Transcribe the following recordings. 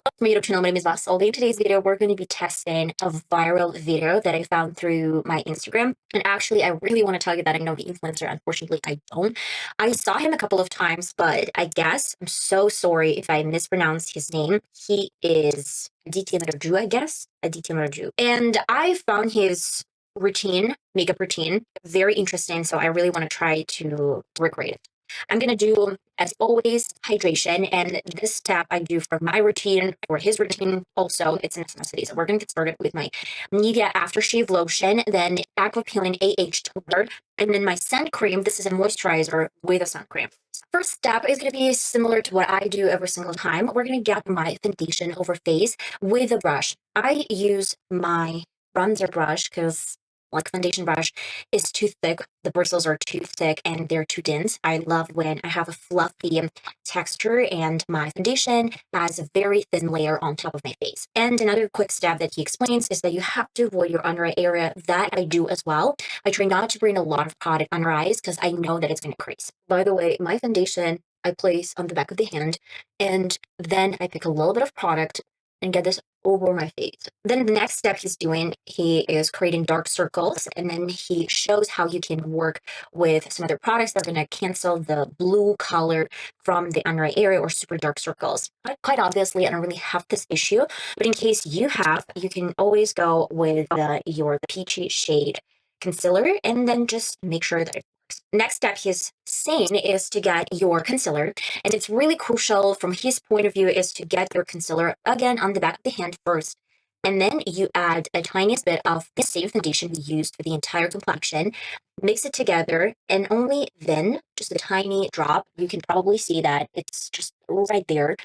Welcome to my YouTube channel. My name is VassaOlga. In today's video, we're going to be testing a viral video that I found through my Instagram. And actually, I really want to tell you that I know the influencer. Unfortunately, I don't. I saw him a couple of times, but I guess I'm so sorry if I mispronounced his name. He is Aditya Madiraju, I guess. Aditya Madiraju. And I found his makeup routine, very interesting. So I really want to try to recreate it. I'm going to do, as always, hydration. And this step I do for my routine, for his routine also. It's a necessity. So we're going to get started with my Nivea aftershave lotion, then Aqua Peeling AHA toner, and then my sun cream. This is a moisturizer with a sun cream. First step is going to be similar to what I do every single time. We're going to get my foundation over face with a brush. I use my bronzer brush because like foundation brush is too thick. The bristles are too thick and they're too dense. I love when I have a fluffy texture and my foundation has a very thin layer on top of my face. And another quick step that he explains is that you have to avoid your under eye area. That I do as well. I try not to bring a lot of product under eyes because I know that it's going to crease. By the way, my foundation I place on the back of the hand and then I pick a little bit of product and get this over my face. Then the next step he's doing, he is creating dark circles, and then he shows how you can work with some other products that are going to cancel the blue color from the under eye area or super dark circles. Quite obviously, I don't really have this issue, but in case you have, you can always go with your peachy shade concealer and then just make sure that it works. Next step he's saying is to get your concealer, and it's really crucial from his point of view is to get your concealer again on the back of the hand first, and then you add a tiniest bit of the same foundation we used for the entire complexion, mix it together, and only then, just a tiny drop, you can probably see that it's just right there.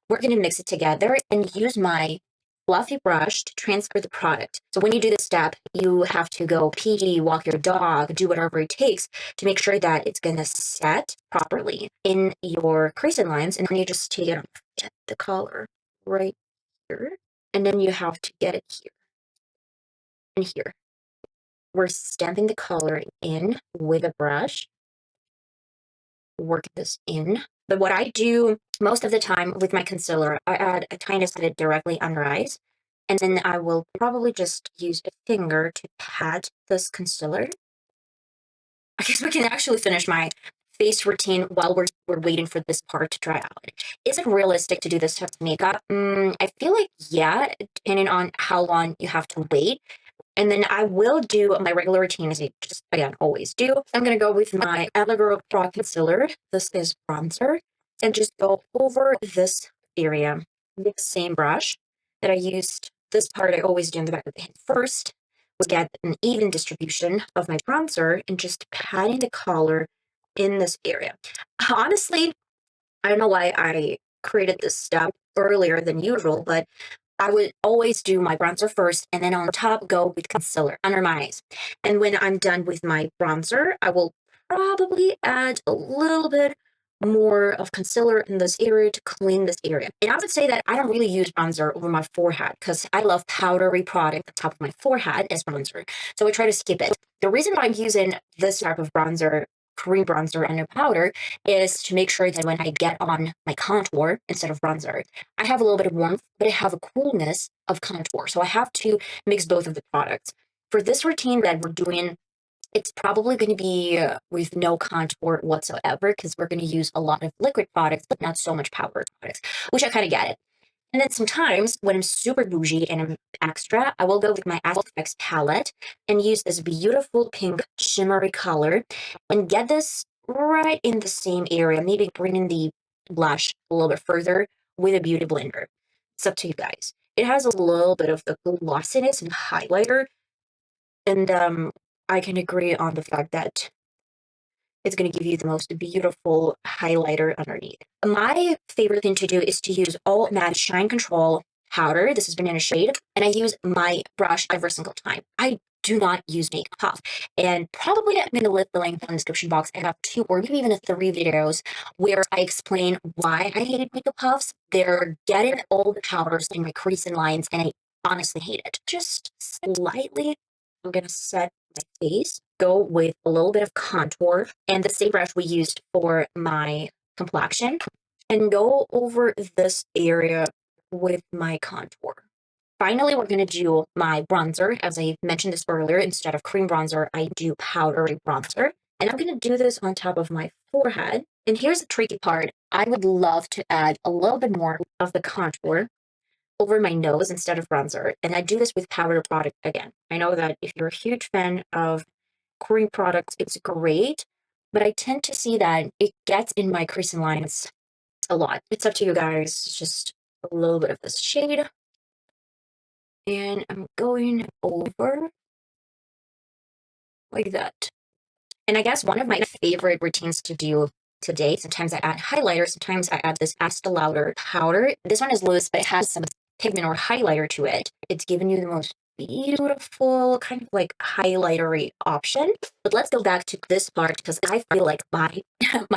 We're going to mix it together and use my fluffy brush to transfer the product. So when you do this step, you have to go pee, walk your dog, do whatever it takes to make sure that it's going to set properly in your creasing lines. And then you just take it off, get the color right here. And then you have to get it here and here. We're stamping the color in with a brush. Work this in. But what I do most of the time with my concealer, I add a tiniest bit directly under eyes. And then I will probably just use a finger to pat this concealer. I guess we can actually finish my face routine while we're waiting for this part to dry out. Is it realistic to do this type of makeup? I feel like, yeah, depending on how long you have to wait. And then I will do my regular routine as I just, again, always do. I'm going to go with my CoverGirl Pro Concealer. This is bronzer. And just go over this area with the same brush that I used. This part I always do in the back of the hand first. We get an even distribution of my bronzer and just patting the color in this area. Honestly, I don't know why I created this step earlier than usual, but I would always do my bronzer first and then on top go with concealer under my eyes. And when I'm done with my bronzer, I will probably add a little bit more of concealer in this area to clean this area. And I would say that I don't really use bronzer over my forehead because I love powdery product at the top of my forehead as bronzer. So I try to skip it. The reason why I'm using this type of bronzer, cream bronzer and no powder, is to make sure that when I get on my contour instead of bronzer, I have a little bit of warmth, but I have a coolness of contour. So I have to mix both of the products. For this routine that we're doing, it's probably going to be with no contour whatsoever because we're going to use a lot of liquid products, but not so much powder products, which I kind of get it. And then sometimes when I'm super bougie and I'm extra, I will go with my FX palette and use this beautiful pink shimmery color and get this right in the same area, maybe bringing the blush a little bit further with a beauty blender. It's up to you guys. It has a little bit of the glossiness and highlighter, and I can agree on the fact that it's going to give you the most beautiful highlighter underneath. My favorite thing to do is to use all matte shine control powder. This is banana shade, and I use my brush every single time. I do not use makeup puff, and probably I'm going to leave the link in the description box. I have 2 or maybe even 3 videos where I explain why I hated makeup puffs. They're getting all the powders in my crease and lines, and I honestly hate it. Just slightly, I'm going to set my face, go with a little bit of contour and the same brush we used for my complexion and go over this area with my contour. Finally, we're going to do my bronzer. As I mentioned this earlier, instead of cream bronzer, I do powdery bronzer. And I'm going to do this on top of my forehead. And here's the tricky part. I would love to add a little bit more of the contour over my nose instead of bronzer. And I do this with powder product again. I know that if you're a huge fan of cream products, it's great. But I tend to see that it gets in my crease and lines a lot. It's up to you guys. It's just a little bit of this shade. And I'm going over like that. And I guess one of my favorite routines to do today, sometimes I add highlighter, sometimes I add this Estee Lauder powder. This one is loose, but it has some pigment or highlighter to it. It's giving you the most beautiful kind of like highlightery option. But let's go back to this part because I feel like my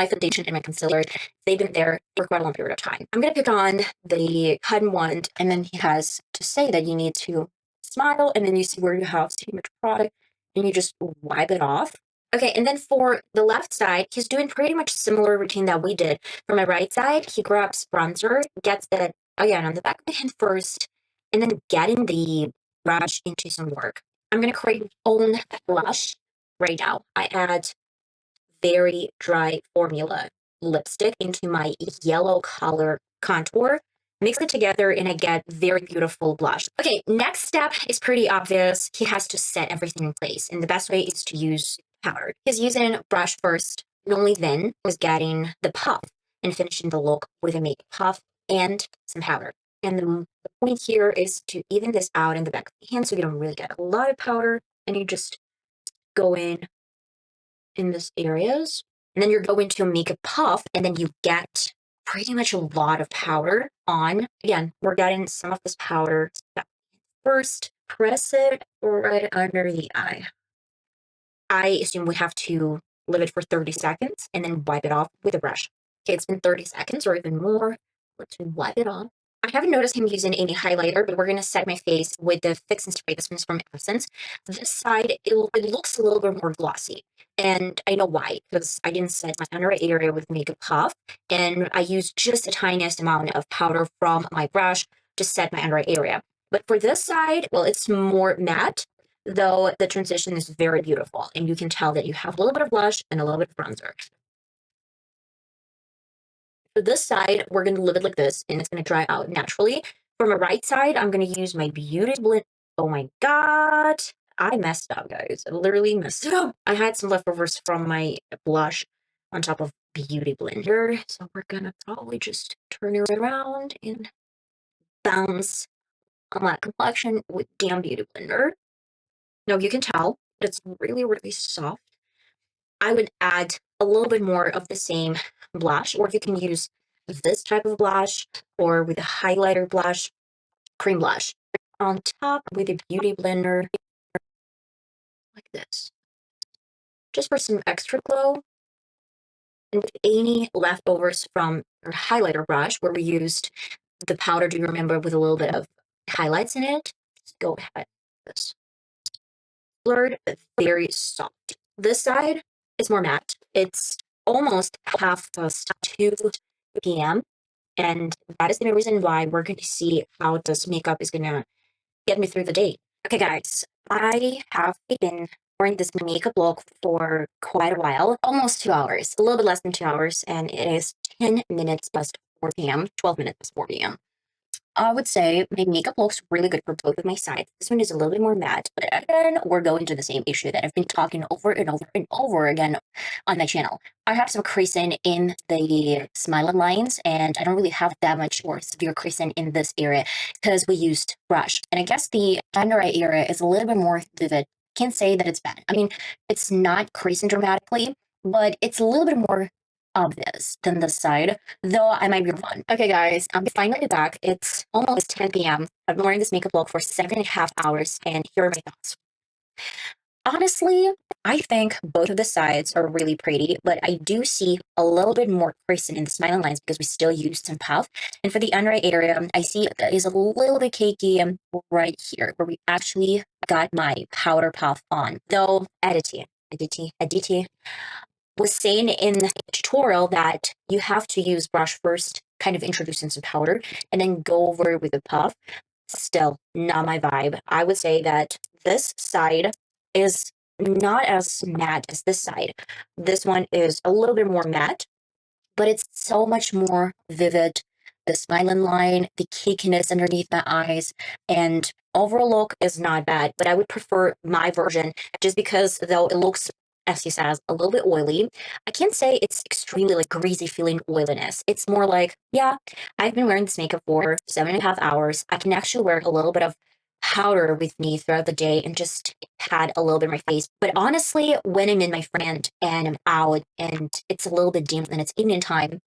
foundation and my concealer, they've been there for quite a long period of time. I'm going to pick on the cotton wand, and then he has to say that you need to smile, and then you see where you have too much product, and you just wipe it off. Okay, and then for the left side, he's doing pretty much similar routine that we did. For my right side, he grabs bronzer, gets it again on the back of the hand first, and then getting the brush into some work. I'm going to create my own blush right now. I add very dry formula lipstick into my yellow color contour. Mix it together and I get very beautiful blush. Okay, next step is pretty obvious. He has to set everything in place. And the best way is to use powder. He's using brush first, and only then was getting the puff and finishing the look with a makeup puff and some powder. And the point here is to even this out in the back of the hand so you don't really get a lot of powder and you just go in these areas. And then you're going to make a puff and then you get pretty much a lot of powder on. Again, we're getting some of this powder. First, press it right under the eye. I assume we have to leave it for 30 seconds and then wipe it off with a brush. Okay, it's been 30 seconds or even more. Let's wipe it off. I haven't noticed him using any highlighter, but we're going to set my face with the Fix and Spray. This one's from Essence. This side, it looks a little bit more glossy. And I know why, because I didn't set my under eye area with makeup puff. And I used just the tiniest amount of powder from my brush to set my under eye area. But for this side, well, it's more matte, though the transition is very beautiful. And you can tell that you have a little bit of blush and a little bit of bronzer. For this side, we're going to leave it like this, and it's going to dry out naturally. For my right side, I'm going to use my Beauty Blend. Oh my god. I messed up, guys. I literally messed it up. I had some leftovers from my blush on top of Beauty Blender. So we're going to probably just turn it around and bounce on that complexion with damn Beauty Blender. Now you can tell it's really, really soft. I would add a little bit more of the same blush, or you can use this type of blush or with a highlighter blush, cream blush on top with a beauty blender like this, just for some extra glow. And with any leftovers from our highlighter brush where we used the powder, do you remember, with a little bit of highlights in it, just go ahead with this. Blurred, but very soft. This side is more matte. It's almost 2 p.m. And that is the main reason why we're going to see how this makeup is going to get me through the day. Okay, guys, I have been wearing this makeup look for quite a while, almost 2 hours, a little bit less than 2 hours, and it is 10 minutes past 4 p.m., 12 minutes past 4 p.m. I would say my makeup looks really good for both of my sides. This one is a little bit more matte, but again, we're going to the same issue that I've been talking over and over and over again on my channel. I have some creasing in the smiling lines, and I don't really have that much or severe creasing in this area because we used brush. And I guess the under eye area is a little bit more vivid. Can't say that it's bad. I mean, it's not creasing dramatically, but it's a little bit more obvious than this side, though I might be wrong. Okay, guys, I'm finally back. It's almost 10 p.m. I've been wearing this makeup look for 7.5 hours, and here are my thoughts. Honestly, I think both of the sides are really pretty, but I do see a little bit more creasing in the smiling lines because we still used some puff. And for the under eye area, I see that is a little bit cakey right here, where we actually got my powder puff on. Though, Aditya was saying in the tutorial that you have to use brush first kind of introduce in some powder and then go over with a puff. Still not my vibe. I would say that this side is not as matte as this side. This one is a little bit more matte, but it's so much more vivid. The smiling line, the cakiness underneath my eyes, and overall look is not bad, but I would prefer my version just because though it looks, as he says, a little bit oily. I can't say it's extremely like greasy feeling oiliness. It's more like, yeah, I've been wearing this makeup for 7.5 hours. I can actually wear a little bit of powder with me throughout the day and just had a little bit on my face. But honestly, when I'm in my friend and I'm out and it's a little bit dim and it's evening time,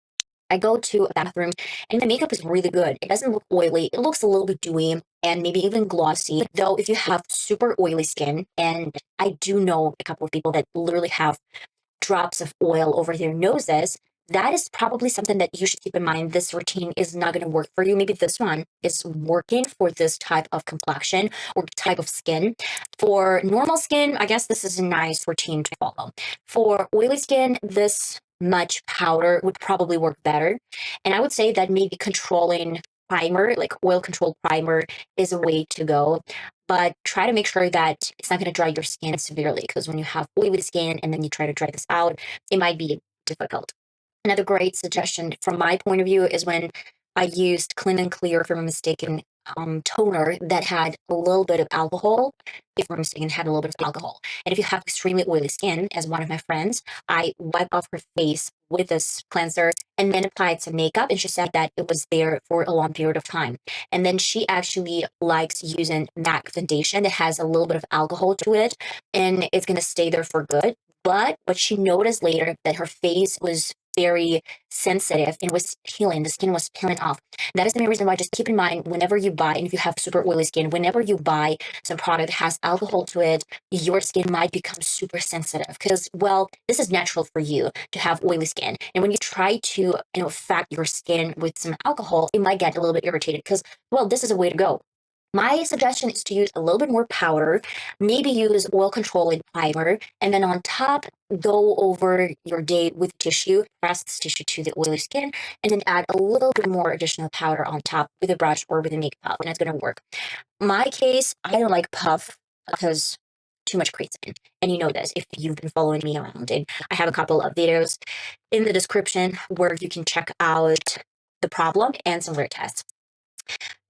I go to a bathroom and the makeup is really good. It doesn't look oily. It looks a little bit dewy and maybe even glossy. Though if you have super oily skin, and I do know a couple of people that literally have drops of oil over their noses, that is probably something that you should keep in mind. This routine is not going to work for you. Maybe this one is working for this type of complexion or type of skin. For normal skin, I guess this is a nice routine to follow. For oily skin, this much powder would probably work better. And I would say that maybe controlling primer, like oil control primer, is a way to go. But try to make sure that it's not going to dry your skin severely, because when you have oily skin and then you try to dry this out, it might be difficult. Another great suggestion from my point of view is when I used Clean and Clear, if I'm mistaken, toner that had a little bit of alcohol. If I'm mistaken, it had a little bit of alcohol. And if you have extremely oily skin, as one of my friends, I wiped off her face with this cleanser and then applied some makeup. And she said that it was there for a long period of time. And then she actually likes using MAC foundation that has a little bit of alcohol to it, and it's going to stay there for good. But what she noticed later that her face was very sensitive and was peeling, the skin was peeling off. That is the main reason why just keep in mind whenever you buy, and if you have super oily skin, whenever you buy some product that has alcohol to it, your skin might become super sensitive because, well, this is natural for you to have oily skin. And when you try to, fat your skin with some alcohol, it might get a little bit irritated because, well, this is a way to go. My suggestion is to use a little bit more powder, maybe use oil controlling primer, and then on top, go over your day with tissue, press this tissue to the oily skin, and then add a little bit more additional powder on top with a brush or with a makeup, and it's going to work. My case, I don't like puff because too much creasing. And you know this if you've been following me around. And I have a couple of videos in the description where you can check out the problem and some wear tests.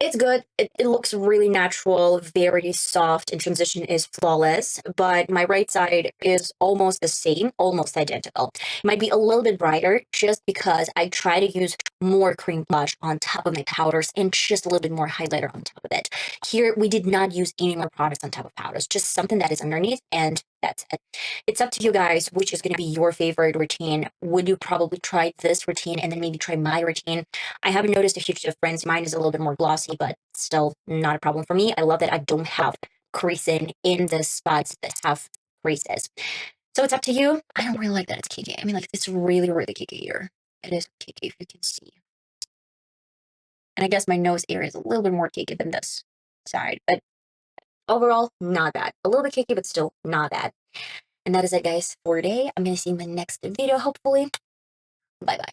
It's good. It looks really natural, very soft, and transition is flawless. But my right side is almost the same, almost identical. It might be a little bit brighter just because I try to use more cream blush on top of my powders and just a little bit more highlighter on top of it. Here, we did not use any more products on top of powders, just something that is underneath, and that's it. It's up to you guys, which is going to be your favorite routine. Would you probably try this routine and then maybe try my routine? I haven't noticed a huge difference. Mine is a little bit more glossy, but still not a problem for me. I love that I don't have creasing in the spots that have creases. So it's up to you. I don't really like that it's cakey. I mean, like, it's really, really cakey here. It is cakey, if you can see. And I guess my nose area is a little bit more cakey than this side, but overall, not bad. A little bit cakey, but still not bad. And that is it, guys, for today. I'm going to see you in the next video, hopefully. Bye-bye.